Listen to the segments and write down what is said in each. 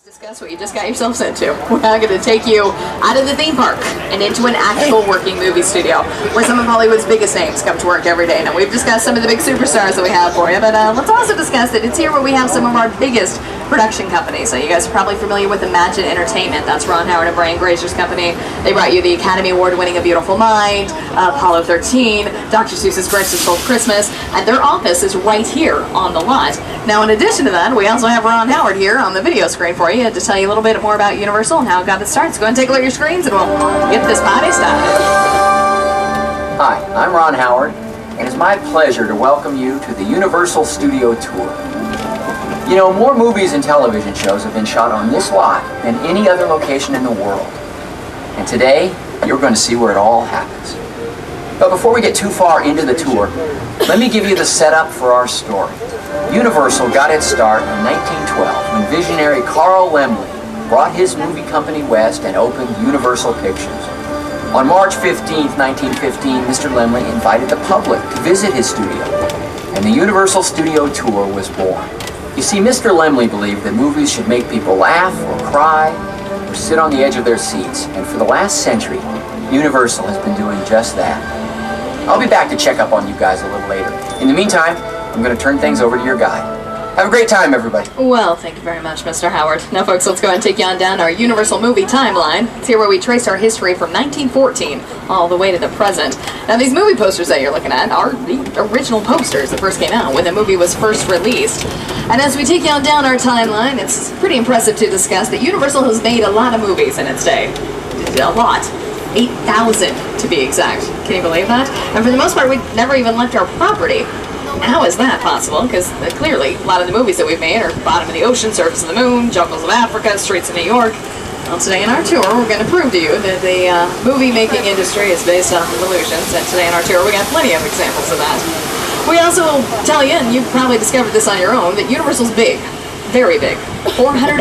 Discuss what you just got yourselves into. We're now going to take you out of the theme park and into an actual working movie studio where some of Hollywood's biggest names come to work every day. Now, we've discussed some of the big superstars that we have for you, but let's also discuss that it's here where we have some of our biggest production companies. So you guys are probably familiar with Imagine Entertainment. That's Ron Howard and Brian Grazer's company. They brought you the Academy Award winning A Beautiful Mind, Apollo 13, Dr. Seuss's Grinch Stole Christmas, and their office is right here on the lot. Now, in addition to that, we also have Ron Howard here on the video screen for you to tell you a little bit more about Universal and how it got its start. So go ahead and take a look at your screens and we'll get this party started. Hi, I'm Ron Howard, and it's my pleasure to welcome you to the Universal Studio Tour. You know, more movies and television shows have been shot on this lot than any other location in the world. And today, you're going to see where it all happens. But before we get too far into the tour, let me give you the setup for our story. Universal got its start in 1912 when visionary Carl Laemmle brought his movie company west and opened Universal Pictures. On March 15, 1915, Mr. Laemmle invited the public to visit his studio, and the Universal Studio Tour was born. You see, Mr. Laemmle believed that movies should make people laugh or cry or sit on the edge of their seats, and for the last century, Universal has been doing just that. I'll be back to check up on you guys a little later. In the meantime, I'm going to turn things over to your guide. Have a great time, everybody. Well, thank you very much, Mr. Howard. Now, folks, let's go ahead and take you on down our Universal movie timeline. It's here where we trace our history from 1914 all the way to the present. Now, these movie posters that you're looking at are the original posters that first came out when the movie was first released. And as we take you on down our timeline, it's pretty impressive to discuss that Universal has made a lot of movies in its day. A lot. 8,000 to be exact. Can you believe that? And for the most part, we never even left our property. How is that possible? Because clearly, a lot of the movies that we've made are Bottom of the Ocean, Surface of the Moon, Jungles of Africa, Streets of New York. Well, today in our tour, we're going to prove to you that the movie-making industry is based on illusions, and today in our tour, we got plenty of examples of that. We also will tell you, and you've probably discovered this on your own, that Universal's big. Very big. 415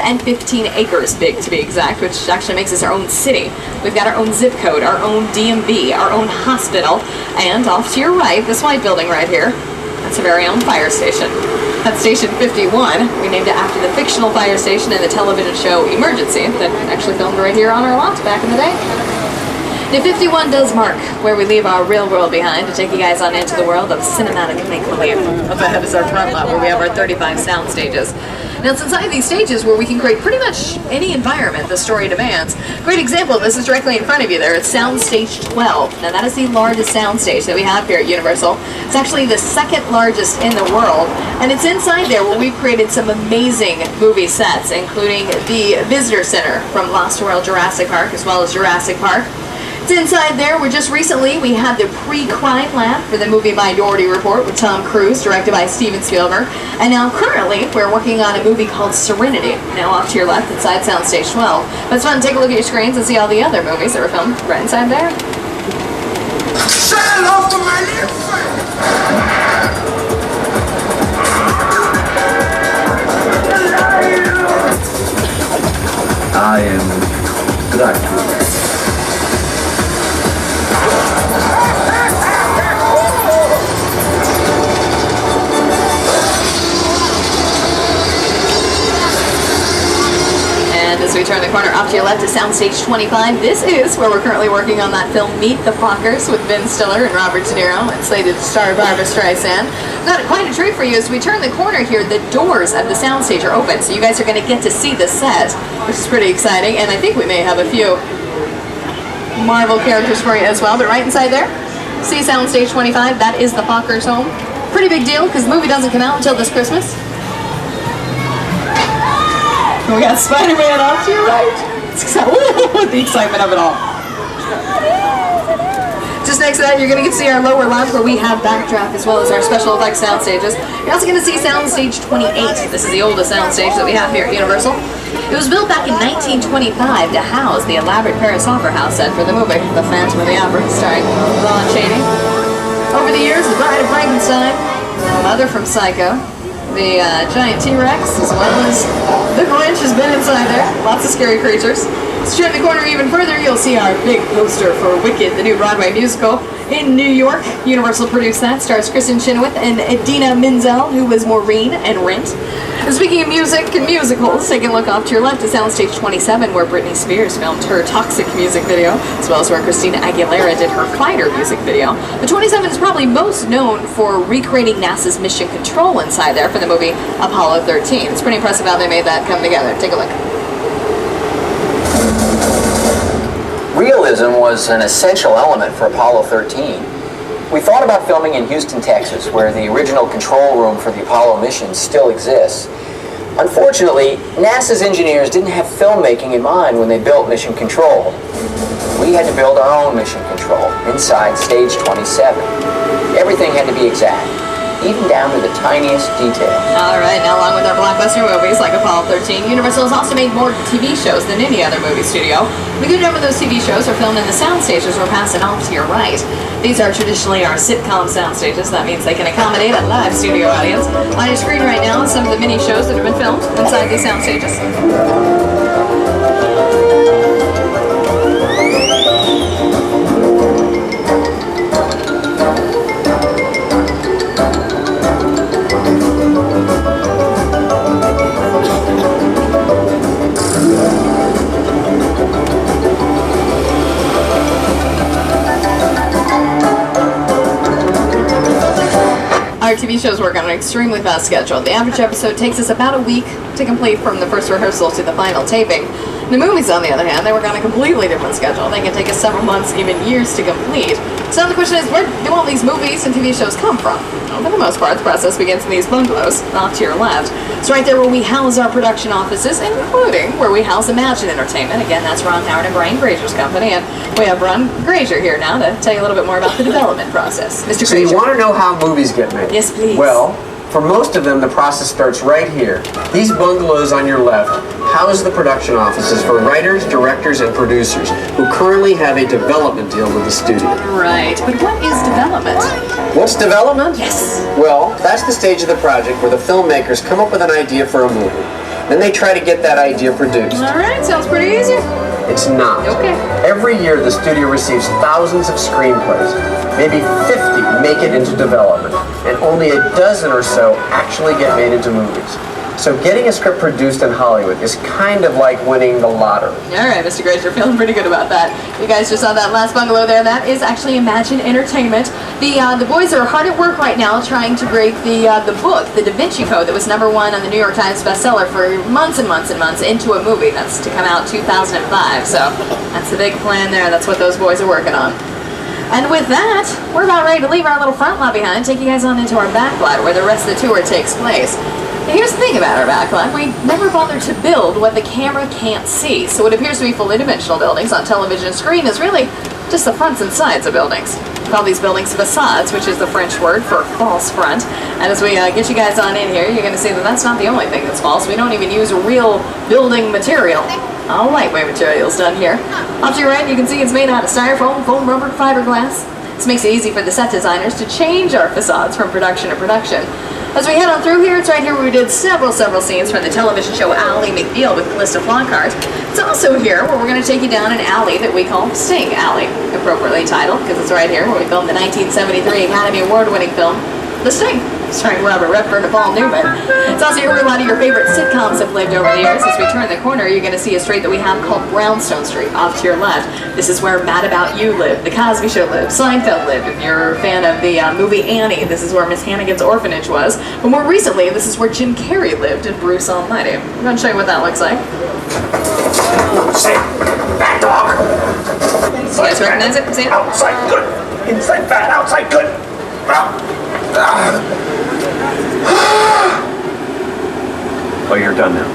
acres big, to be exact, which actually makes us our own city. We've got our own zip code, our own DMV, our own hospital, and off to your right, this white building right here, that's our very own fire station. That's Station 51. We named it after the fictional fire station in the television show Emergency that actually filmed right here on our lot back in the day. Now, 51 does mark where we leave our real world behind to take you guys on into the world of cinematic make-believe. Up ahead is our front lot where we have our 35 sound stages. Now, it's inside these stages where we can create pretty much any environment the story demands. Great example of this is directly in front of you there. It's Soundstage 12. Now, that is the largest soundstage that we have here at Universal. It's actually the second largest in the world, and it's inside there where we've created some amazing movie sets, including the Visitor Center from Lost World Jurassic Park, as well as Jurassic Park. It's inside there where just recently we had the pre-crime lab for the movie Minority Report with Tom Cruise, directed by Steven Spielberg. And now currently we're working on a movie called Serenity, now off to your left inside Soundstage 12. But it's fun to take a look at your screens and see all the other movies that were filmed right inside there. Say hello to my little friend. I am Dracula. And as we turn the corner off to your left is Soundstage 25, this is where we're currently working on that film Meet the Fockers with Ben Stiller and Robert De Niro and slated to star Barbara Streisand. We've got quite a treat for you as we turn the corner here. The doors of the soundstage are open, so you guys are going to get to see the set, which is pretty exciting. And I think we may have a few Marvel characters for you as well, but right inside there, see Soundstage 25, that is the Fockers' home. Pretty big deal because the movie doesn't come out until this Christmas. We got Spider-Man off to your right. The excitement of it all. Just next to that, you're going to get to see our lower lounge where we have backdraft as well as our special effects sound stages. You're also going to see Soundstage 28. This is the oldest soundstage that we have here at Universal. It was built back in 1925 to house the elaborate Paris Opera House set for the movie The Phantom of the Opera, starring Ron Shady. Over the years, The Bride of Frankenstein, Mother from Psycho, the giant T-Rex, as well as the Grinch has been inside there. Lots of scary creatures. So turn the corner even further, you'll see our big poster for Wicked, the new Broadway musical in New York. Universal produced that. Stars Kristen Chenoweth and Idina Menzel, who was Maureen in Rent. And speaking of music and musicals, take a look off to your left to Soundstage 27, where Britney Spears filmed her Toxic music video, as well as where Christina Aguilera did her Fighter music video. The 27 is probably most known for recreating NASA's mission control inside there for the movie Apollo 13. It's pretty impressive how they made that come together. Take a look. Realism was an essential element for Apollo 13. We thought about filming in Houston, Texas, where the original control room for the Apollo mission still exists. Unfortunately, NASA's engineers didn't have filmmaking in mind when they built Mission Control. We had to build our own Mission Control inside Stage 27. Everything had to be exact, even down to the tiniest detail. Alright, now along with our blockbuster movies like Apollo 13, Universal has also made more TV shows than any other movie studio. The good number of those TV shows are filmed in the sound stages we're passing off to your right. These are traditionally our sitcom sound stages. That means they can accommodate a live studio audience. On your screen right now is some of the mini shows that have been filmed inside these sound stages. Our TV shows work on an extremely fast schedule. The average episode takes us about a week to complete from the first rehearsal to the final taping. The movies, on the other hand, they work on a completely different schedule. They can take us several months, even years to complete. So the question is, where do all these movies and TV shows come from? Well, for the most part, the process begins in these bungalows, off to your left. It's right there where we house our production offices, including where we house Imagine Entertainment. Again, that's Ron Howard and Brian Grazier's company, and we have Ron Grazier here now to tell you a little bit more about the development process. Mr. So Grazier. you want to know how movies get made? Yes, please. Well, for most of them, the process starts right here. These bungalows on your left house the production offices for writers, directors, and producers who currently have a development deal with the studio. Right, but what is development? What's development? Yes. Well, that's the stage of the project where the filmmakers come up with an idea for a movie. Then they try to get that idea produced. All right, sounds pretty easy. It's not. Okay. Every year, the studio receives thousands of screenplays. Maybe 50 make it into development, and only a dozen or so actually get made into movies. So getting a script produced in Hollywood is kind of like winning the lottery. All right, Mr. Grazier, feeling pretty good about that. You guys just saw that last bungalow there. That is actually Imagine Entertainment. The boys are hard at work right now trying to break the book, the Da Vinci Code, that was #1 on the New York Times bestseller for months and months and months, into a movie. That's to come out 2005. So that's the big plan there. That's what those boys are working on. And with that, we're about ready to leave our little front lot behind, take you guys on into our backlot where the rest of the tour takes place. Now here's the thing about our backlot. We never bother to build what the camera can't see. So what appears to be fully dimensional buildings on television and screen is really just the fronts and sides of buildings. We call these buildings facades, which is the French word for false front. And as we get you guys on in here, you're going to see that that's not the only thing that's false. We don't even use real building material. All lightweight materials done here. Off to your right, you can see it's made out of styrofoam, foam, rubber, fiberglass. This makes it easy for the set designers to change our facades from production to production. As we head on through here, it's right here where we did several scenes from the television show Ally McBeal with Calista Flockhart. It's also here where we're going to take you down an alley that we call Sting Alley, appropriately titled, because it's right here where we filmed the 1973 Academy Award-winning film, The Sting, starring Robert Redford and Paul Newman. It's also here where a lot of your favorite sitcoms have lived over the years. As we turn the corner, you're going to see a street that we have called Brownstone Street, off to your left. This is where Mad About You lived, The Cosby Show lived, Seinfeld lived. If you're a fan of the movie Annie, this is where Miss Hannigan's orphanage was. But more recently, this is where Jim Carrey lived in Bruce Almighty. I'm going to show you what that looks like. Say, bad dog. You guys recognize it? See it? Outside good. Inside bad, outside good. Oh, you're done now.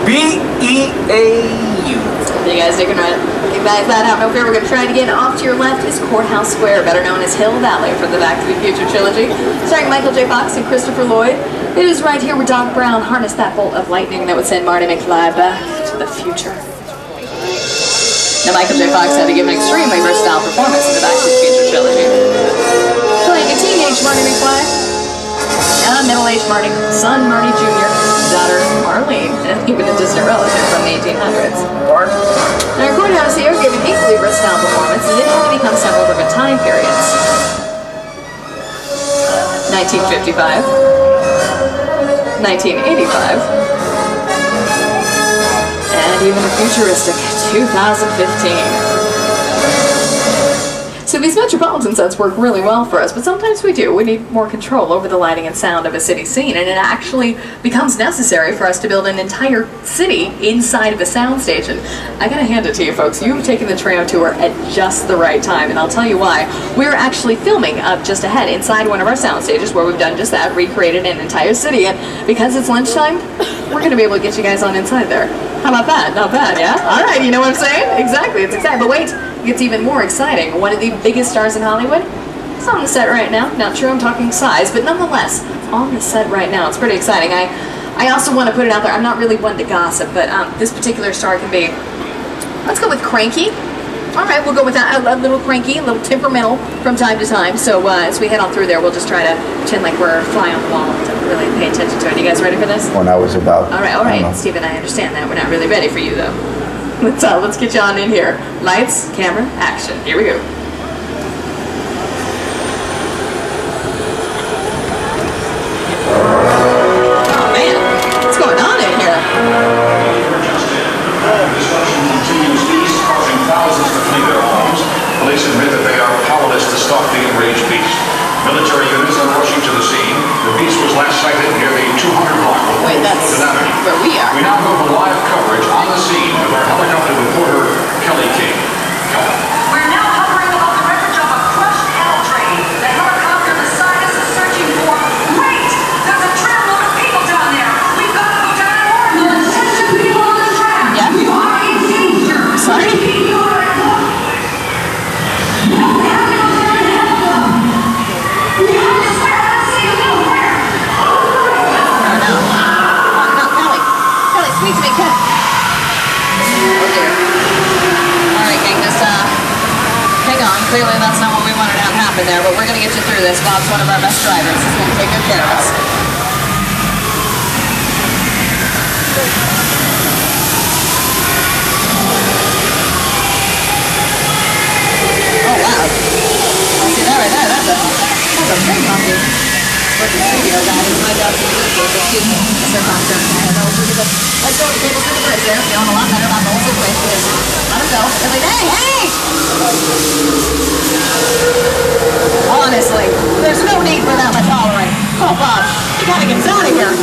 B-E-A-U. You guys taking that out? No fear, we're going to try it again. Off to your left is Courthouse Square, better known as Hill Valley from the Back to the Future trilogy, starring Michael J. Fox and Christopher Lloyd. It is right here where Doc Brown harnessed that bolt of lightning that would send Marty McFly back to the future. Now, Michael J. Fox had to give an extremely versatile performance in the Back to the Future trilogy. Playing a teenage Marty McFly, a middle-aged Marty, son Marty Jr., daughter Marty. Marlene, and even a distant relative from the 1800s. Bart? Now, our courthouse here gave an equally versatile performance as it had to become several different time periods. 1955, 1985, and even a futuristic 2015. So these metropolitan sets work really well for us, but sometimes we do. We need more control over the lighting and sound of a city scene, and it actually becomes necessary for us to build an entire city inside of a soundstage. And I gotta hand it to you folks, you've taken the Trio tour at just the right time, and I'll tell you why. We're actually filming up just ahead inside one of our sound stages where we've done just that, recreated an entire city, and because it's lunchtime, we're gonna be able to get you guys on inside there. How about that? Not bad, yeah? Alright, you know what I'm saying? Exactly, it's exciting. But wait, it gets even more exciting. One of the biggest stars in Hollywood is on the set right now. Not true, I'm talking size, but nonetheless, on the set right now. It's pretty exciting. I also want to put it out there, I'm not really one to gossip, but this particular star can be, let's go with cranky. Alright, we'll go with that. A little cranky, a little temperamental from time to time. So as we head on through there, we'll just try to pretend like we're a fly on the wall and really pay attention to it. You guys ready for this? When I was about... Alright, Stephen, I understand that. We're not really ready for you, though. Let's get you on in here. Lights, camera, action. Here we go. Oh, man. What's going on in here? Destruction continues east, causing thousands to flee their homes. Police admit that they are powerless to stop the enraged beast. Military units are rushing to the scene. The beast was last sighted near the 200-block of Wait, that's Avenue. where we are. We now go to live coverage on the scene with our helicopter reporter, Kelly King. Kelly. We're now hovering above the wreckage of a crushed L train. The helicopter beside us is searching for... Wait! There's a tramload of people down there! We've got to go down and warn them! Attention people on the track! Yeah? We are in danger! Sorry? People are at work! We have to go down and help them! We have to swear to see nowhere! No, Kelly. Kelly, speak to me, Ken. Oh, dear. Alright, gang, just, hang on. Clearly that's not what we wanted to have happen there, but we're gonna get you through this. Bob's one of our best drivers. He's gonna take good care of us. Oh, wow. I see that right there. That's a big monkey. With the studio guy, it's my job to do this. Excuse me, Mr. Foster. Let's go to the table to the bridge there. Feeling a lot better about the whole situation. Just let him go. They're like, hey! Honestly, there's no need for that much hollering. Oh, Bob, you gotta get us out of here.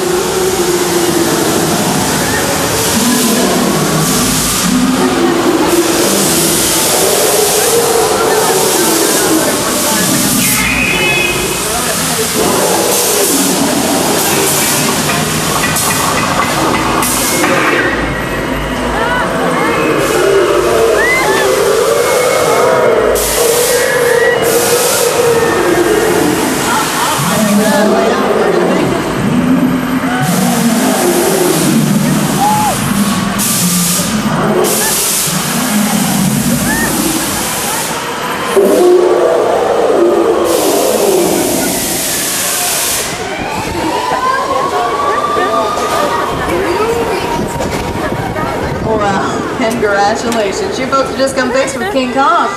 Congratulations, you folks have just come faced with King Kong.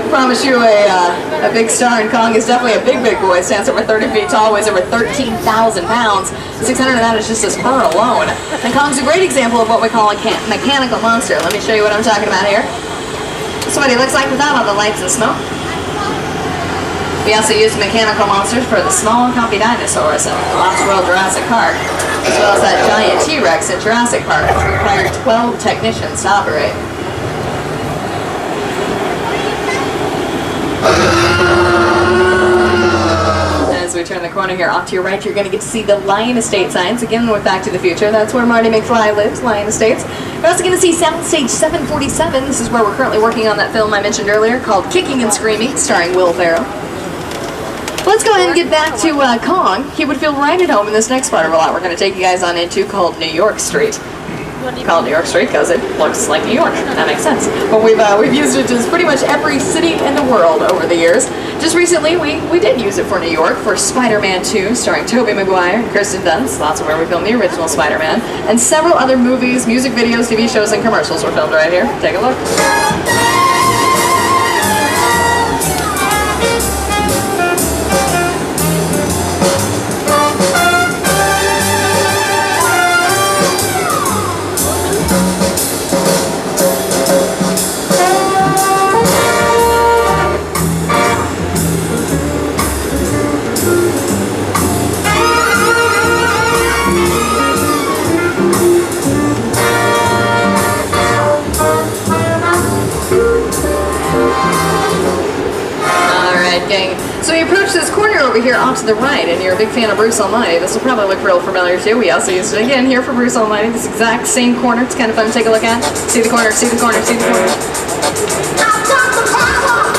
Promise you a big star in Kong is definitely a big boy. Stands over 30 feet tall, weighs over 13,000 pounds. 600 of that is just his fur alone. And Kong's a great example of what we call a mechanical monster. Let me show you what I'm talking about here. This is what he looks like without all the lights and smoke. We also used mechanical monsters for the small comfy dinosaurs in Lost World Jurassic Park, as well as that giant T-Rex in Jurassic Park, which required 12 technicians to operate. As we turn the corner here, off to your right, you're going to get to see the Lion Estate signs. Again, with Back to the Future, that's where Marty McFly lives, Lion Estates. You're also going to see Soundstage 747. This is where we're currently working on that film I mentioned earlier called Kicking and Screaming, starring Will Ferrell. Let's go ahead and get back to Kong. He would feel right at home in this next part of our lot we're going to take you guys on into called New York Street. call it New York Street because it looks like New York. That makes sense. But we've used it as pretty much every city in the world over the years. Just recently, we did use it for New York for Spider-Man 2, starring Tobey Maguire and Kirsten Dunst. That's where we filmed the original Spider-Man. And several other movies, music videos, TV shows, and commercials were filmed right here. Take a look. So we approach this corner over here off to the right, and you're a big fan of Bruce Almighty. This will probably look real familiar too. We also used it again here for Bruce Almighty. This exact same corner. It's kind of fun to take a look at. See the corner, see the corner, see the corner. I've got the power!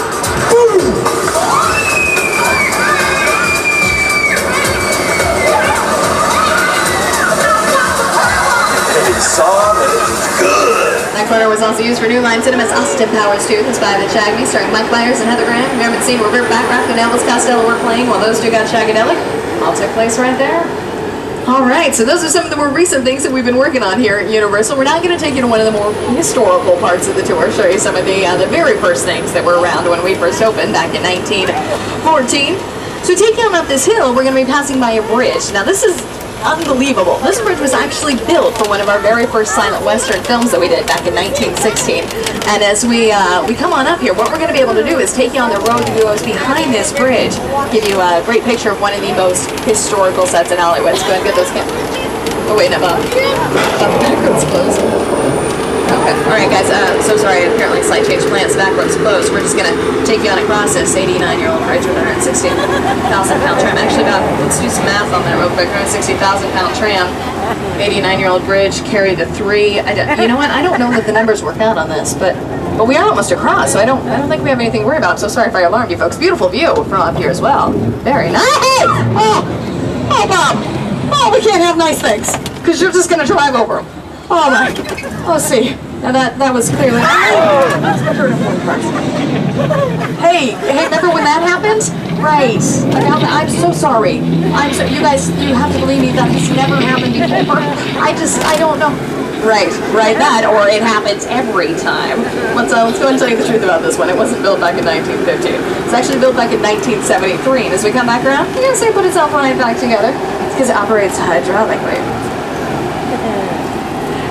That corner was also used for New Line Cinema's Austin Powers 2, Inspired by Shag Me, starring Mike Myers and Heather Graham. If you haven't seen where Burt Backlot and Elvis Costello were playing while those two got shagadelic, all took place right there. Alright, so those are some of the more recent things that we've been working on here at Universal. We're now going to take you to one of the more historical parts of the tour, show you some of the very first things that were around when we first opened back in 1914. So taking on up this hill, we're going to be passing by a bridge. Now this is unbelievable. This bridge was actually built for one of our very first silent western films that we did back in 1916. And as we come on up here, what we're going to be able to do is take you on the road that goes behind this bridge, give you a great picture of one of the most historical sets in Hollywood. So go ahead and get those cameras. Oh wait, no, the back road's closed. Okay, alright guys, so sorry, apparently slight change of plans, the back road's closed. We're just going to take you on across this 89-year-old bridge with a 160,000-pound tram. Actually, let's do some math on that real quick. 160,000-pound tram, 89-year-old bridge, carried to 3. You know what, I don't know that the numbers work out on this, but we are almost across, so I don't think we have anything to worry about. So sorry if I alarmed you folks. Beautiful view from up here as well. Very nice. Hey! Oh, Bob! Oh, we can't have nice things, because you're just going to drive over them. Oh my, let's see. Now that was clearly. Hey, remember when that happened? Right. I'm so sorry. You guys, you have to believe me, that has never happened before. I don't know. Right, that, or it happens every time. Let's go and tell you the truth about this one. It wasn't built back in 1915. It's actually built back in 1973, and as we come back around, you're gonna see it put itself right back together. It's because it operates hydraulically.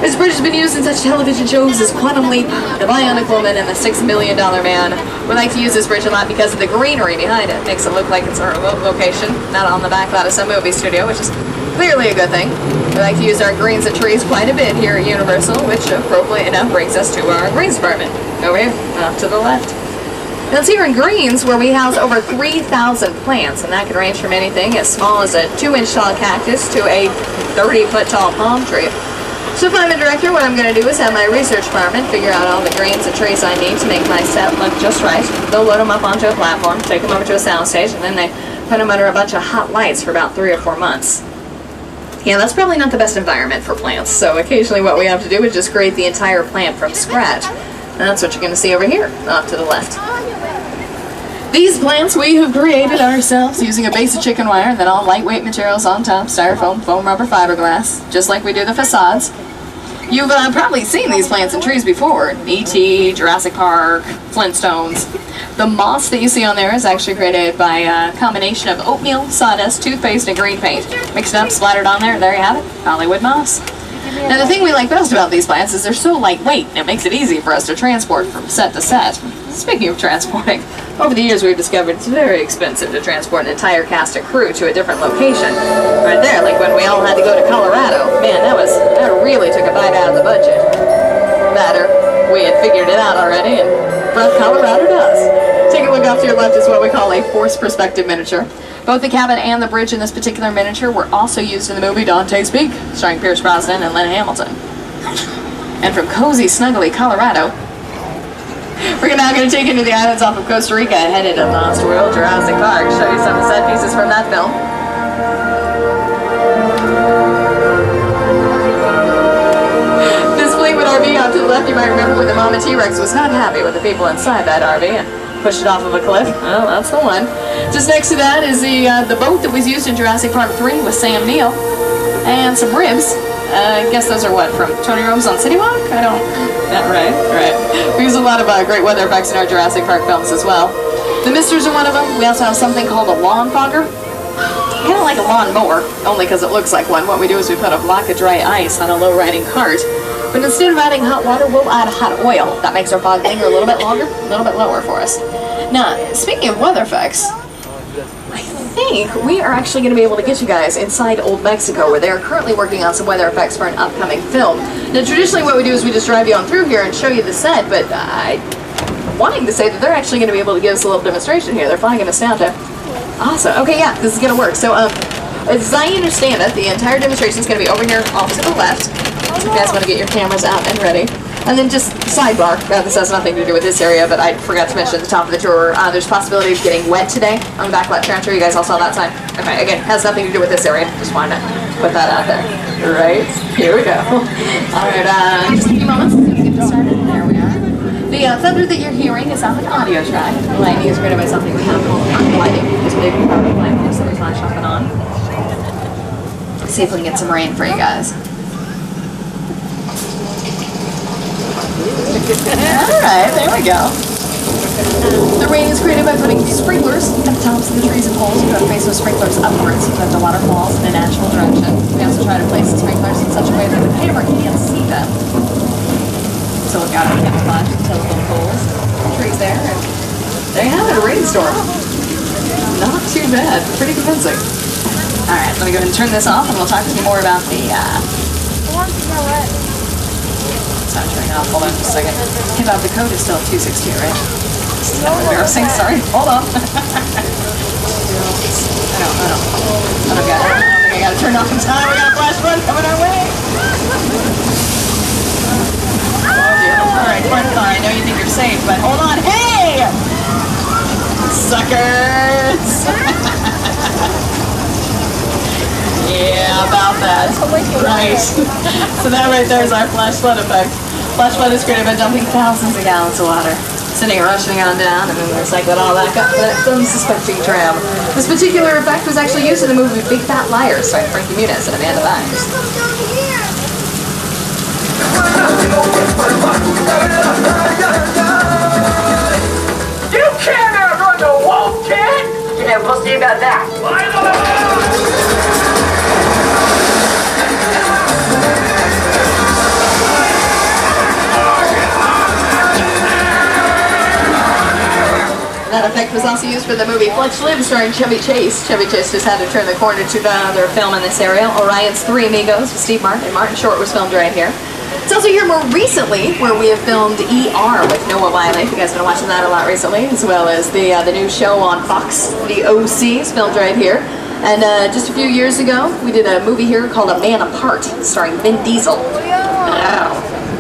This bridge has been used in such television shows as Quantum Leap, The Bionic Woman, and The $6 Million Man. We like to use this bridge a lot because of the greenery behind it. Makes it look like it's a remote location, not on the backlot of some movie studio, which is clearly a good thing. We like to use our greens and trees quite a bit here at Universal, which appropriately enough brings us to our greens department. Over here, off to the left. Now it's here in greens where we house over 3,000 plants, and that can range from anything as small as a 2-inch tall cactus to a 30-foot tall palm tree. So if I'm a director, what I'm going to do is have my research department figure out all the greens and trees I need to make my set look just right. They'll load them up onto a platform, take them over to a soundstage, and then they put them under a bunch of hot lights for about 3 or 4 months. Yeah, that's probably not the best environment for plants, so occasionally what we have to do is just create the entire plant from scratch. And that's what you're going to see over here, off to the left. These plants we have created ourselves using a base of chicken wire and then all lightweight materials on top, styrofoam, foam, rubber, fiberglass, just like we do the facades. You've probably seen these plants and trees before. E.T., Jurassic Park, Flintstones. The moss that you see on there is actually created by a combination of oatmeal, sawdust, toothpaste, and green paint. Mixed up, splattered on there you have it, Hollywood moss. Now the thing we like best about these plants is they're so lightweight, and it makes it easy for us to transport from set to set. Speaking of transporting, over the years we've discovered it's very expensive to transport an entire cast and crew to a different location. Right there, like when we all had to go to Colorado. Man, that really took a bite out of the budget. Matter, we had figured it out already, and but Colorado does. Take a look off to your left is what we call a forced perspective miniature. Both the cabin and the bridge in this particular miniature were also used in the movie Dante's Peak, starring Pierce Brosnan and Lynn Hamilton. And from cozy, snuggly Colorado, we're now going to take you to the islands off of Costa Rica, headed to Lost World Jurassic Park, show you some of the set pieces from that film. Mama T-Rex was not happy with the people inside that RV and pushed it off of a cliff. Well, that's the one. Just next to that is the boat that was used in Jurassic Park 3 with Sam Neill. And some ribs. I guess those are what, from Tony Rome's on City Walk? I don't... Right. We use a lot of great weather effects in our Jurassic Park films as well. The misters are one of them. We also have something called a lawn fogger. Kind of like a lawn mower, only because it looks like one. What we do is we put a block of dry ice on a low-riding cart. But instead of adding hot water, we'll add hot oil. That makes our fog linger a little bit longer, a little bit lower for us. Now, speaking of weather effects, I think we are actually going to be able to get you guys inside Old Mexico, where they are currently working on some weather effects for an upcoming film. Now, traditionally what we do is we just drive you on through here and show you the set, but I'm wanting to say that they're actually going to be able to give us a little demonstration here. They're flying in nostalgia. Awesome. Okay, yeah, this is going to work. So, as I understand it, the entire demonstration is going to be over here off to the left. If you guys want to get your cameras out and ready. And then just sidebar, this has nothing to do with this area, but I forgot to mention at the top of the drawer, there's a possibility of getting wet today on the Backlot transfer. You guys all saw that sign? Okay, again, has nothing to do with this area. Just wanted to put that out there. Right, here we go. Alright, just a few moments until we get started. There we are. The thunder that you're hearing is off an audio track. The lighting is created by something we have called lighting. This big power light that we flash off and on. Let's see if we can get some rain for you guys. Alright, there we go. The rain is created by putting sprinklers at the tops of the trees and poles. You have to face those sprinklers upwards so that the water falls in a natural direction. We also try to place the sprinklers in such a way that the camera can't see them. So we've got our camouflage telephone poles, trees there, and there you have it, a rainstorm. Not too bad, pretty convincing. Alright, let me go ahead and turn this off and we'll talk to you more about the It's not turning off. Hold on just a second. Hey Bob, the code is still 262, right? It's kind of embarrassing. Sorry. Hold on. I don't think I got it turned off in time. We got a flash flood coming our way. Oh dear. Alright, fun car. I know you think you're safe, but hold on. Hey! Suckers! Yeah, about that. Right. So that right there is our flash flood effect. Flash flood is created by dumping thousands of gallons of water, sending it rushing on down, and then recycle it all back up for that unsuspecting tram. This particular effect was actually used in the movie Big Fat Liars, starring Frankie Muniz and Amanda Bynes. You can't outrun the wolf, kid! Yeah, we'll see about that. That effect was also used for the movie Fletch Lives, starring Chevy Chase. Chevy Chase just had to turn the corner to another film in this area, Orion's Three Amigos with Steve Martin, and Martin Short was filmed right here. It's also here more recently where we have filmed ER with Noah Wyle. You guys have been watching that a lot recently, as well as the new show on Fox, The OC, is filmed right here. And just a few years ago, we did a movie here called A Man Apart, starring Vin Diesel.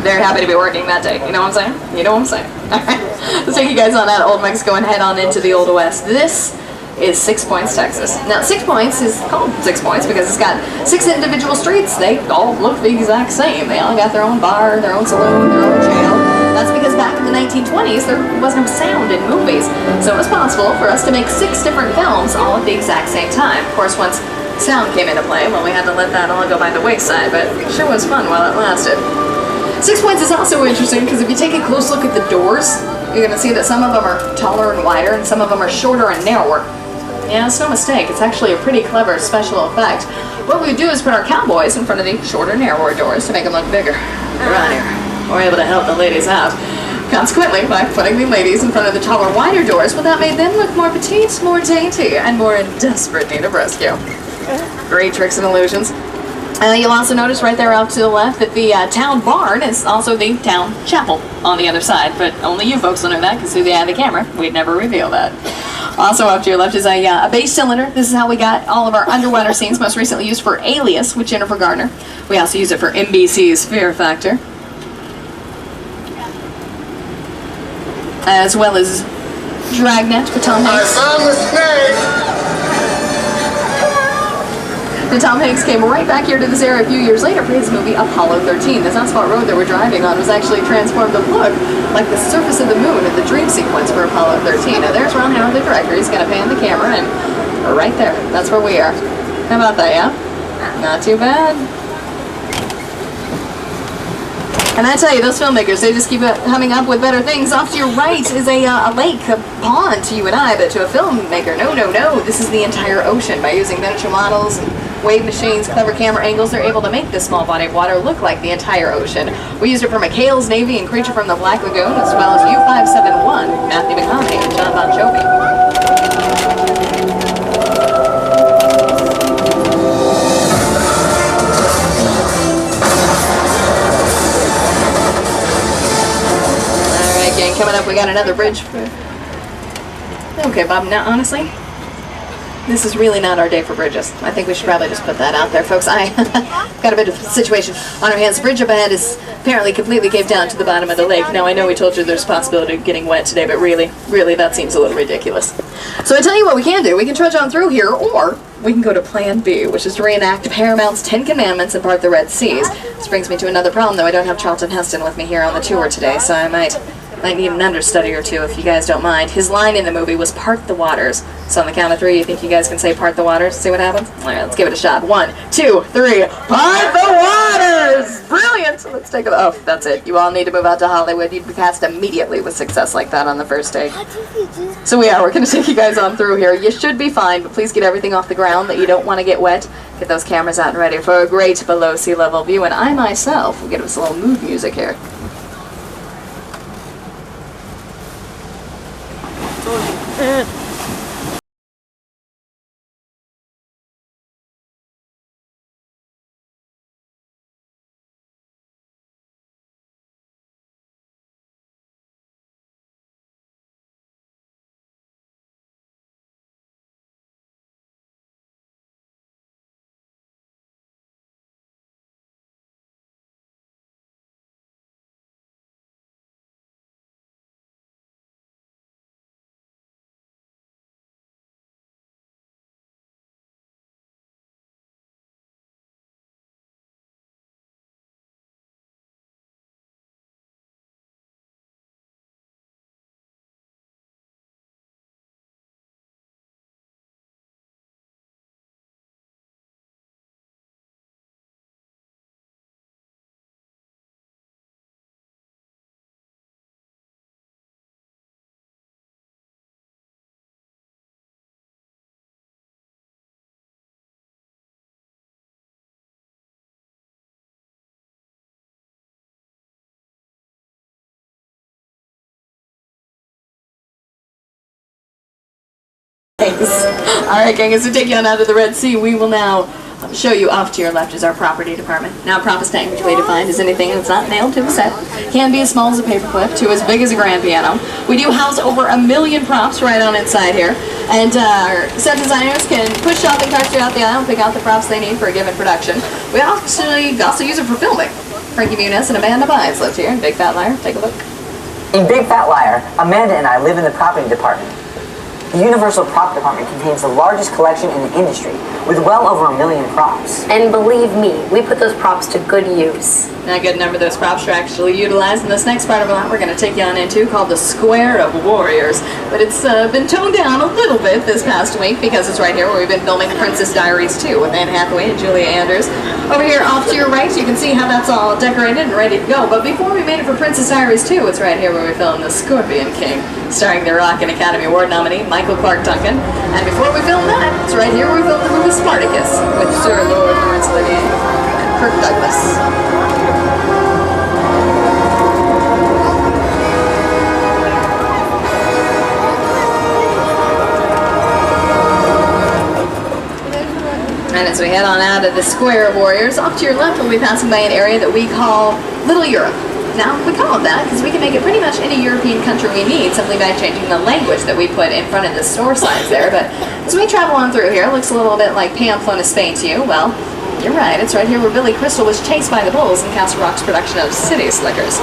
Very happy to be working that day. You know what I'm saying? You know what I'm saying? Alright. Let's take you guys on out of Old Mexico and head on into the Old West. This is 6 Points, Texas. Now, 6 Points is called 6 Points because it's got 6 individual streets. They all look the exact same. They all got their own bar, their own saloon, their own jail. That's because back in the 1920s, there wasn't sound in movies. So it was possible for us to make 6 different films all at the exact same time. Of course, once sound came into play, well, we had to let that all go by the wayside, but it sure was fun while it lasted. 6 Points is also interesting because if you take a close look at the doors, you're going to see that some of them are taller and wider and some of them are shorter and narrower. Yeah, it's no mistake. It's actually a pretty clever special effect. What we do is put our cowboys in front of the shorter, narrower doors to make them look bigger. Around here. We're able to help the ladies out. Consequently, by putting the ladies in front of the taller, wider doors, well, that made them look more petite, more dainty, and more in desperate need of rescue. Great tricks and illusions. You'll also notice right there out to the left that the town barn is also the town chapel on the other side, but only you folks will know that because through the eye of the camera, we'd never reveal that. Also up to your left is a base cylinder. This is how we got all of our underwater scenes, most recently used for Alias with Jennifer Garner. We also use it for NBC's Fear Factor, as well as Dragnet with Tom Hanks. I found the snake! And Tom Hanks came right back here to this area a few years later for his movie Apollo 13. The sunspot road that we're driving on was actually transformed to look like the surface of the moon in the dream sequence for Apollo 13. Now there's Ron Howard, the director. He's going to pan the camera, and we're right there. That's where we are. How about that, yeah? Not too bad. And I tell you, those filmmakers, they just keep coming up with better things. Off to your right is a lake, a pond to you and I, but to a filmmaker, no, no, no. This is the entire ocean. By using miniature models and wave machines, clever camera angles, they're able to make this small body of water look like the entire ocean. We used it for McHale's Navy and Creature from the Black Lagoon, as well as U-571, Matthew McConaughey and John Bon Jovi. Coming up, we got another bridge. Okay, Bob, now honestly, this is really not our day for bridges. I think we should probably just put that out there, folks. I got a bit of a situation on our hands. The bridge up ahead is apparently completely caved down to the bottom of the lake. Now, I know we told you there's a possibility of getting wet today, but really, that seems a little ridiculous. So I tell you what we can do. We can trudge on through here, or we can go to Plan B, which is to reenact Paramount's 10 Commandments and part the Red Seas. This brings me to another problem, though. I don't have Charlton Heston with me here on the tour today, so I might need an understudy or two if you guys don't mind. His line in the movie was "part the waters." So on the count of 3, you think you guys can say "part the waters"? See what happens? All right, let's give it a shot. 1, 2, 3. Part the waters! Brilliant! Let's take it. Oh, that's it. You all need to move out to Hollywood. You'd be cast immediately with success like that on the first day. So we're going to take you guys on through here. You should be fine, but please get everything off the ground that you don't want to get wet. Get those cameras out and ready for a great below sea level view. And I myself will give us a little mood music here. Alright, gang, as we take you on out of the Red Sea, we will now show you off to your left is our property department. Now, a prop is which way to find is anything that's not nailed to a set. Can be as small as a paperclip to as big as a grand piano. We do house over 1 million props right on inside here. And our set designers can push shopping carts throughout the aisle and pick out the props they need for a given production. We also use it for filming. Frankie Muniz and Amanda Bynes live here in Big Fat Liar. Take a look. In Big Fat Liar, Amanda and I live in the property department. The Universal Prop Department contains the largest collection in the industry, with well over 1 million props. And believe me, we put those props to good use. A good number of those props are actually utilized in this next part of our lot we're going to take you on into, called the Square of Warriors. But it's been toned down a little bit this past week because it's right here where we've been filming Princess Diaries 2 with Anne Hathaway and Julia Andrews. Over here off to your right, you can see how that's all decorated and ready to go. But before we made it for Princess Diaries 2, it's right here where we filmed The Scorpion King, starring the Rock and Academy Award nominee Michael Clark Duncan. And before we filmed that, it's right here where we filmed the movie Spartacus with Sir Lord Laurence Olivier and Kirk Douglas. And as we head on out of the Square of Warriors, off to your left we'll be passing by an area that we call Little Europe. Now, we call it that because we can make it pretty much any European country we need simply by changing the language that we put in front of the store signs there. But as we travel on through here, it looks a little bit like Pamplona, Spain to you. Well, you're right. It's right here where Billy Crystal was chased by the bulls in Castle Rock's production of City Slickers.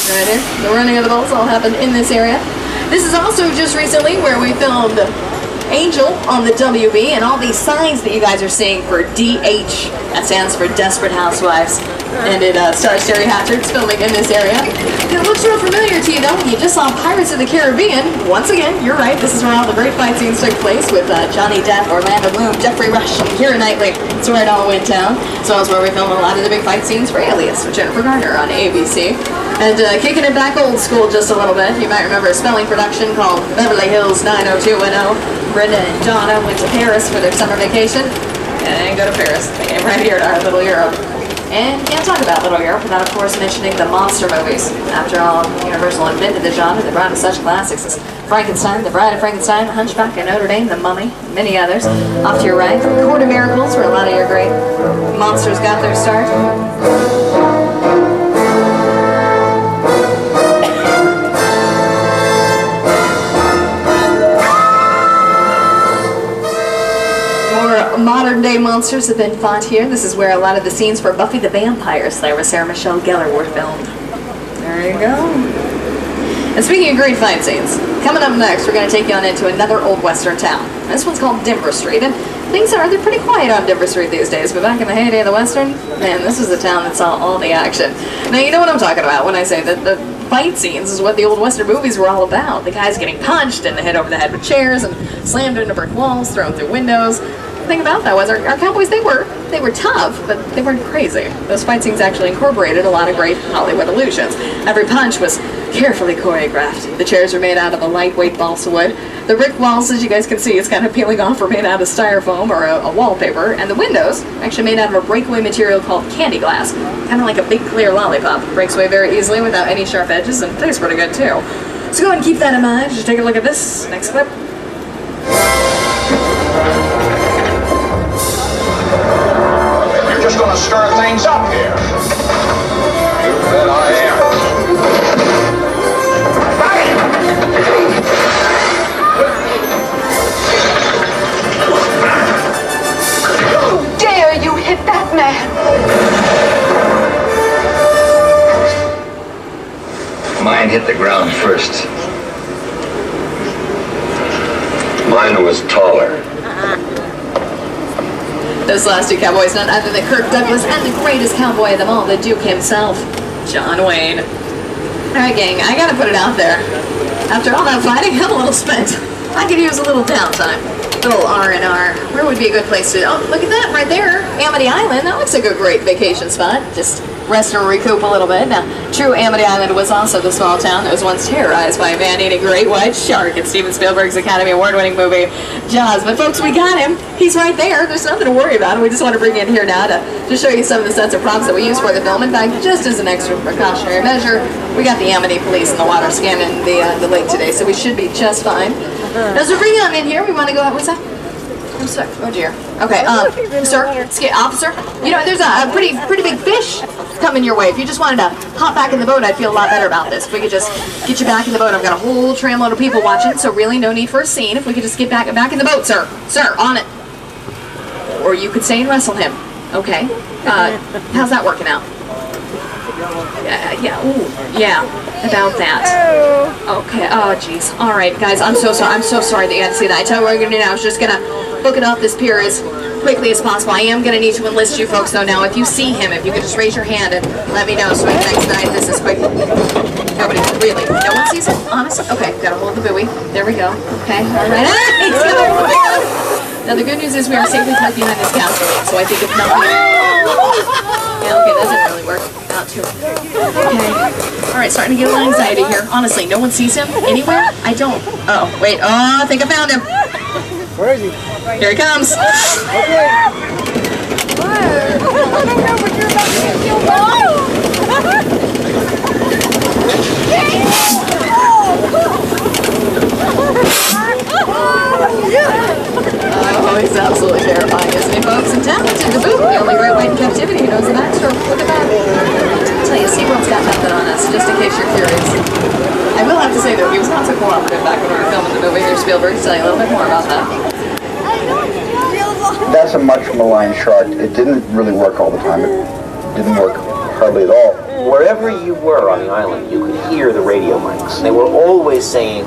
Right here, the running of the bulls all happened in this area. This is also just recently where we filmed Angel on the WB, and all these signs that you guys are seeing for DH. That stands for Desperate Housewives. And it stars Sherry Hatchard's filming in this area. It looks real familiar to you though. You just saw Pirates of the Caribbean. Once again, you're right. This is where all the great fight scenes took place with Johnny Depp, Orlando Bloom, Jeffrey Rush, and Keira Knightley. It's where it all went down. So it's where we filmed a lot of the big fight scenes for Alias with Jennifer Garner on ABC. And kicking it back old school just a little bit, you might remember a spelling production called Beverly Hills 90210. Brenda and Donna went to Paris for their summer vacation. And they didn't go to Paris. They came right here to our little Europe. And you can't talk about Little Europe without, of course, mentioning the monster movies. After all, Universal invented the genre that brought us such classics as Frankenstein, The Bride of Frankenstein, Hunchback of Notre Dame, The Mummy, and many others. Off to your right, Court of Miracles, where a lot of your great monsters got their start. Modern day monsters have been fought here. This is where a lot of the scenes for Buffy the Vampire Slayer with Sarah Michelle Gellar were filmed. There you go. And speaking of great fight scenes, coming up next, we're going to take you on into another old western town. This one's called Denver Street, and they're pretty quiet on Denver Street these days, but back in the heyday of the western, man, this was the town that saw all the action. Now, you know what I'm talking about when I say that the fight scenes is what the old western movies were all about. The guys getting punched and hit over the head with chairs and slammed into brick walls, thrown through windows. The thing about that was our cowboys, they were tough, but they weren't crazy. Those fight scenes actually incorporated a lot of great Hollywood illusions. Every punch was carefully choreographed. The chairs were made out of a lightweight balsa wood. The brick walls, as you guys can see, is kind of peeling off, were made out of styrofoam or a wallpaper, and the windows actually made out of a breakaway material called candy glass, kind of like a big clear lollipop. Breaks away very easily without any sharp edges, and tastes pretty good too. So go ahead and keep that in mind. Just take a look at this next clip. Just gonna stir things up here. You bet I am. How dare you hit that man? Mine hit the ground first. Mine was taller. Those last two cowboys, none other than Kirk Douglas and the greatest cowboy of them all, the Duke himself, John Wayne. Alright gang, I gotta put it out there. After all that fighting, I'm a little spent. I could use a little downtime. A little R&R. Where would be a good place to... Oh, look at that right there. Amity Island. That looks like a great vacation spot. Just rest and recoup a little bit. Now, true, Amity Island was also the small town that was once terrorized by a man-eating great white shark in Steven Spielberg's Academy Award-winning movie, Jaws. But folks, we got him. He's right there. There's nothing to worry about. We just want to bring you in here now to show you some of the sets of props that we used for the film. In fact, just as an extra precautionary measure, we got the Amity police in the water scanning the lake today, so we should be just fine. As we bring on in here, we want to go out. What's that? I'm sorry. Oh dear. Okay. Sir, officer. You know, there's a pretty big fish coming your way. If you just wanted to hop back in the boat, I'd feel a lot better about this. If we could just get you back in the boat. I've got a whole trainload of people watching, so really no need for a scene. If we could just get back in the boat, sir. Sir, on it. Or you could say and wrestle him. Okay. How's that working out? Yeah. Ooh. Yeah. About that. Okay. Oh, jeez. All right, guys. I'm so sorry. I'm so sorry that you had to see that. I tell you what we're gonna do now. I was just gonna book it off this pier as quickly as possible. I am gonna need to enlist you folks though now. If you see him, if you could just raise your hand and let me know so we can expedite this as quick. Nobody really. No one sees him. Honestly. Okay. Gotta hold the buoy. There we go. Okay. All right. He's gonna hold the buoy. Now the good news is we are safely tucked behind this castle, so I think if nothing. Yeah. Okay. That didn't really work. Not too. Okay. All right. Starting to get a little anxiety here. Honestly, no one sees him anywhere. I don't. Oh wait. Oh, I think I found him. Where is he? Here he comes. Okay. Oh, he's absolutely terrifying, isn't he, folks? And talented to boot. The only great white in captivity who knows the backstroke. Look at that. I'll tell you, SeaWorld's got nothing on us, just in case you're curious. I will have to say, though, he was not so cooperative back when we were filming the movie here, Spielberg. To tell you a little bit more about that. That's a much maligned shark. It didn't really work all the time. It didn't work hardly at all. Wherever you were on the island, you could hear the radio mics. They were always saying,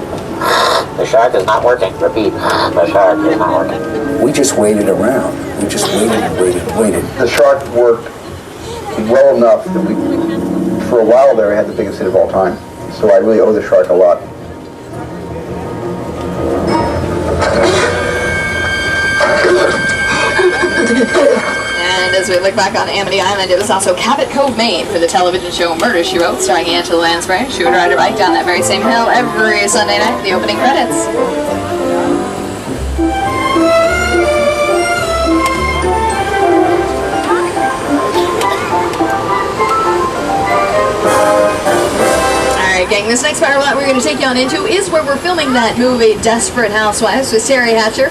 "The shark is not working. Repeat, the shark is not working." We just waited around. We just waited and waited and waited. The shark worked well enough that we, for a while there, we had the biggest hit of all time. So I really owe the shark a lot. And as we look back on Amity Island, it was also Cabot Cove, Maine for the television show Murder, She Wrote, starring Angela Lansbury. She would ride her bike down that very same hill every Sunday night, the opening credits. Alright gang, this next part of what we're going to take you on into is where we're filming that movie Desperate Housewives with Terry Hatcher.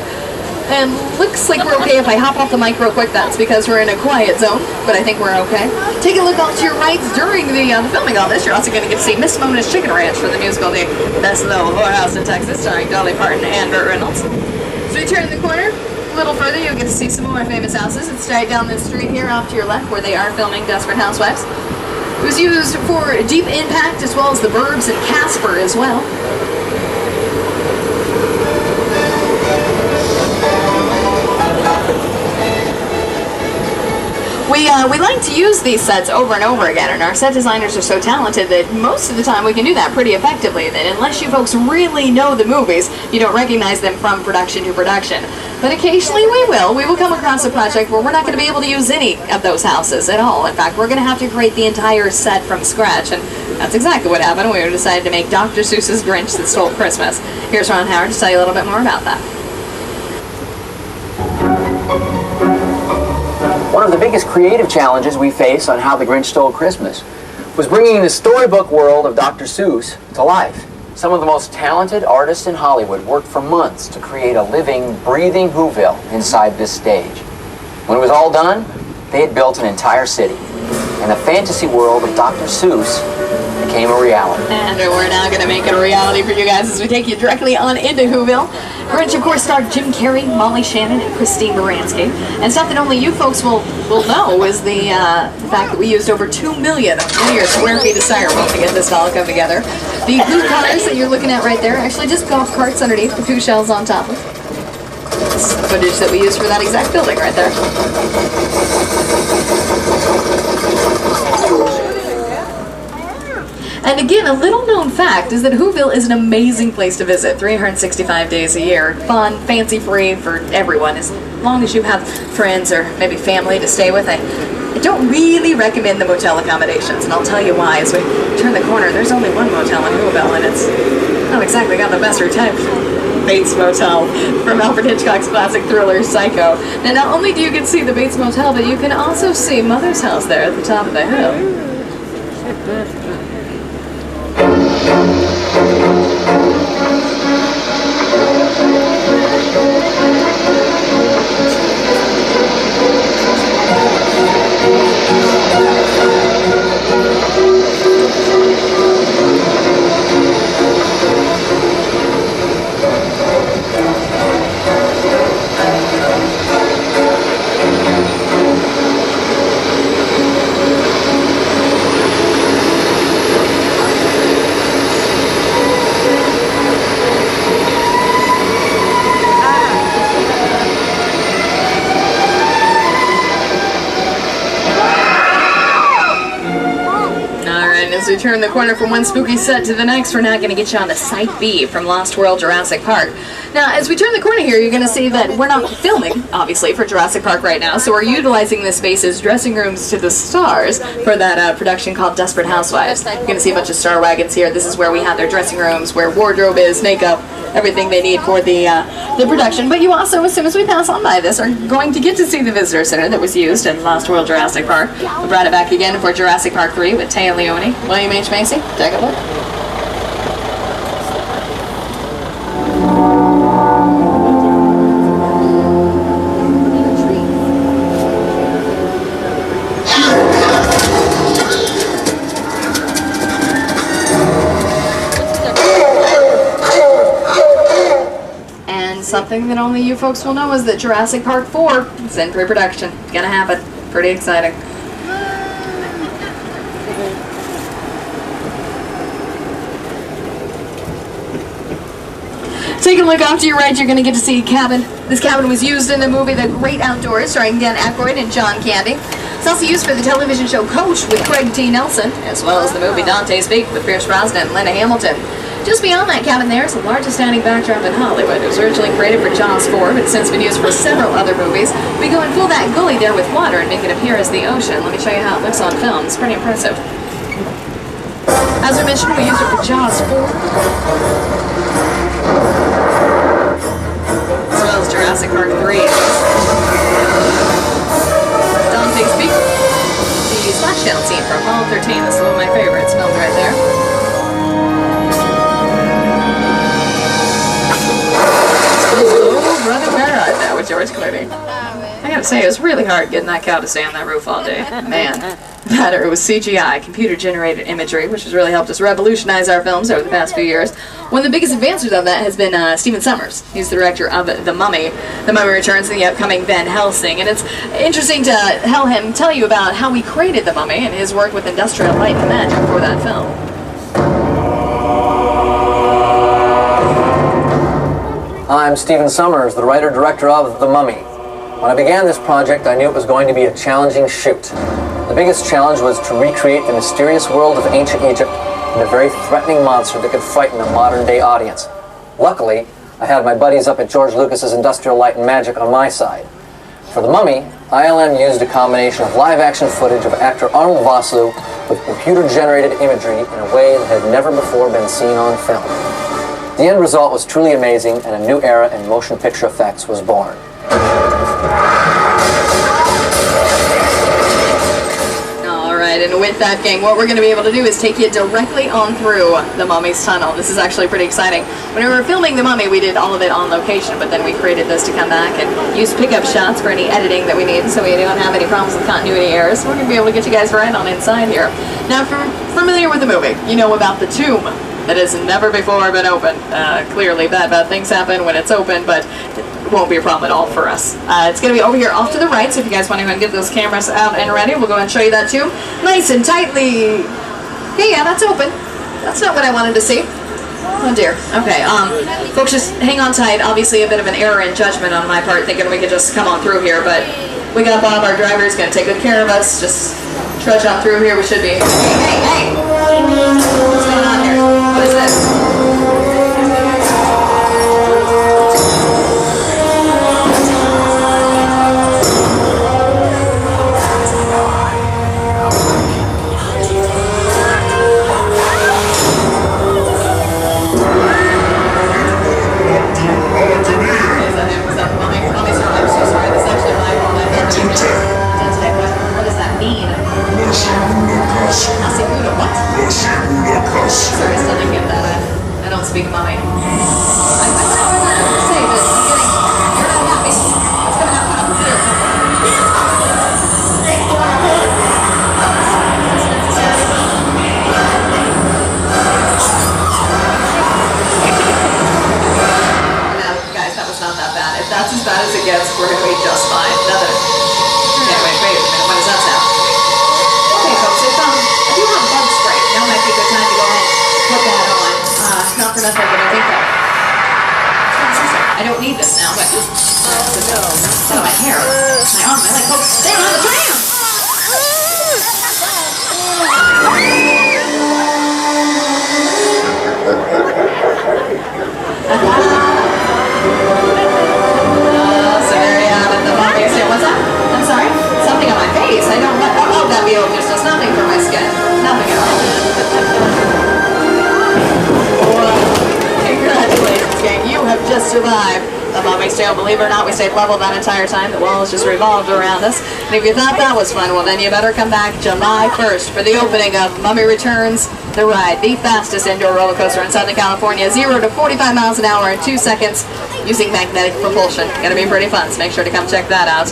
And looks like we're okay if I hop off the mic real quick. That's because we're in a quiet zone, but I think we're okay. Take a look off to your rights during the filming of this. You're also going to get to see Miss Mona's Chicken Ranch for the musical The Best Little Whorehouse in Texas, starring Dolly Parton and Burt Reynolds. So we turn the corner a little further, you'll get to see some more famous houses. It's right down this street here off to your left where they are filming Desperate Housewives. It was used for Deep Impact as well as The Burbs and Casper as well. We like to use these sets over and over again, and our set designers are so talented that most of the time we can do that pretty effectively. That unless you folks really know the movies, you don't recognize them from production to production. But occasionally we will. We will come across a project where we're not going to be able to use any of those houses at all. In fact, we're going to have to create the entire set from scratch, and that's exactly what happened. We decided to make Dr. Seuss's Grinch That Stole Christmas. Here's Ron Howard to tell you a little bit more about that. One of the biggest creative challenges we face on How the Grinch Stole Christmas was bringing the storybook world of Dr. Seuss to life. Some of the most talented artists in Hollywood worked for months to create a living, breathing Whoville inside this stage. When it was all done, they had built an entire city, and the fantasy world of Dr. Seuss became a reality. And we're now going to make it a reality for you guys as we take you directly on into Whoville. Grinch, of course, starred Jim Carrey, Molly Shannon, and Christine Baranski. And stuff that only you folks will know is the fact that we used over 2 million linear square feet of styrofoam to get this all come together. The blue cars that you're looking at right there are actually just golf carts underneath with 2 shells on top of. This is the footage that we used for that exact building right there. And again, a little known fact is that Whoville is an amazing place to visit 365 days a year. Fun, fancy-free for everyone, as long as you have friends or maybe family to stay with. I don't really recommend the motel accommodations, and I'll tell you why. As we turn the corner, there's only one motel in Whoville, and it's not exactly got the best retention. Bates Motel from Alfred Hitchcock's classic thriller Psycho. Now, not only do you get to see the Bates Motel, but you can also see Mother's house there at the top of the hill. As we turn the corner from one spooky set to the next, we're now going to get you on to Site B from Lost World Jurassic Park. Now, as we turn the corner here, you're going to see that we're not filming, obviously, for Jurassic Park right now, so we're utilizing this space as dressing rooms to the stars for that production called Desperate Housewives. You're going to see a bunch of star wagons here. This is where we have their dressing rooms, where wardrobe is, makeup, everything they need for the production. But you also, as soon as we pass on by this, are going to get to see the visitor center that was used in Lost World Jurassic Park. We brought it back again for Jurassic Park 3 with Taya Leone, William H. Macy. Take a look. Something that only you folks will know is that Jurassic Park 4 is in pre-production. It's gonna happen. Pretty exciting. Take a look off to your right, you're going to get to see a cabin. This cabin was used in the movie The Great Outdoors, starring Dan Aykroyd and John Candy. It's also used for the television show Coach with Craig T. Nelson, as well as the movie Dante's Peak with Pierce Brosnan and Linda Hamilton. Just beyond that cabin there is the largest standing backdrop in Hollywood. It was originally created for Jaws 4, but it's since been used for several other movies. We go and fill that gully there with water and make it appear as the ocean. Let me show you how it looks on film. It's pretty impressive. As I mentioned, we used it for Jaws 4. As well as Jurassic Park 3. Dante's Peak. The splashdown scene from Apollo 13. This is one of my favorites. Filmed right there. Oh, Brother Parrot there with George Clooney. I gotta say, it was really hard getting that cow to stay on that roof all day. Man. Better, it was CGI, computer-generated imagery, which has really helped us revolutionize our films over the past few years. One of the biggest advances of that has been Stephen Sommers. He's the director of The Mummy. The Mummy returns in the upcoming Van Helsing, and it's interesting to tell you about how he created The Mummy and his work with Industrial Light and Magic for that film. I'm Stephen Sommers, the writer-director of The Mummy. When I began this project, I knew it was going to be a challenging shoot. The biggest challenge was to recreate the mysterious world of ancient Egypt and a very threatening monster that could frighten a modern-day audience. Luckily, I had my buddies up at George Lucas's Industrial Light and Magic on my side. For The Mummy, ILM used a combination of live-action footage of actor Arnold Vosloo with computer-generated imagery in a way that had never before been seen on film. The end result was truly amazing, and a new era in motion picture effects was born. And with that, gang, what we're going to be able to do is take you directly on through the Mummy's tunnel. This is actually pretty exciting. When we were filming The Mummy, we did all of it on location, but then we created this to come back and use pickup shots for any editing that we need, so we don't have any problems with continuity errors. We're going to be able to get you guys right on inside here. Now, if you're familiar with the movie, you know about the tomb that has never before been opened. Clearly, bad things happen when it's open, but it won't be a problem at all for us. It's going to be over here off to the right, so if you guys want to go and get those cameras out and ready, we'll go and show you that too. Nice and tightly. Okay, yeah, that's open. That's not what I wanted to see. Oh dear. Okay, folks, just hang on tight. Obviously a bit of an error in judgment on my part, thinking we could just come on through here, but we got Bob, our driver, is going to take good care of us. Just trudge on through here. We should be... Hey! What's going on here? What is this? Sorry, I still didn't get that. I don't speak Mummy. I'm not to say this. You're not happy. What's coming out? No, guys, that was not that bad. If that's as bad as it gets, we're going to be just fine. Nothing. Okay, wait a minute. When does that sound? Okay, folks, if you have bug spray, now might be a good time to go ahead and put that on. Not for nothing, but I think that... I don't need this now, but... Oh, my hair. My arm, my leg. Folks, stay on the tram! So there you have it, the Mummy's here. What's up? I'm sorry? Something on my face. I don't... Oh, that'd be okay. There's nothing for my skin. Nothing at all. Congratulations, gang. You have just survived the Mummy's Tale. Believe it or not, we stayed level that entire time. The walls just revolved around us. And if you thought that was fun, well, then you better come back July 1st for the opening of Mummy Returns, the ride, the fastest indoor roller coaster in Southern California, 0 to 45 miles an hour in 2 seconds using magnetic propulsion. Gonna be pretty fun, so make sure to come check that out.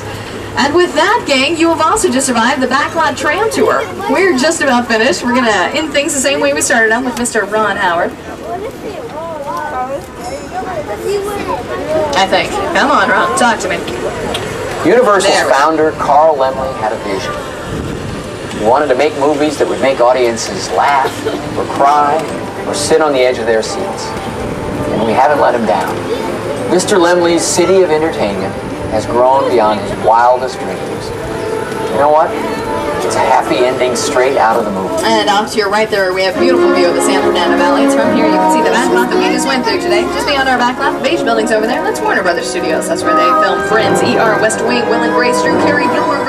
And with that, gang, you have also just survived the Backlot tram tour. We're just about finished. We're gonna end things the same way we started them with Mr. Ron Howard. I think. Come on, Ron, talk to me. Universal's founder, Carl Laemmle, had a vision. He wanted to make movies that would make audiences laugh, or cry, or sit on the edge of their seats. And and we haven't let him down. Mr. Lemley's City of Entertainment has grown beyond his wildest dreams. You know what? It's a happy ending straight out of the movie. And off to your right there, we have a beautiful view of the San Fernando Valley. It's from here you can see the backlot that we just went through today. Just beyond our backlot, the beige building's over there. That's Warner Brothers Studios. That's where they filmed Friends, ER, West Wing, Will and Grace, Drew Carey, Gilmore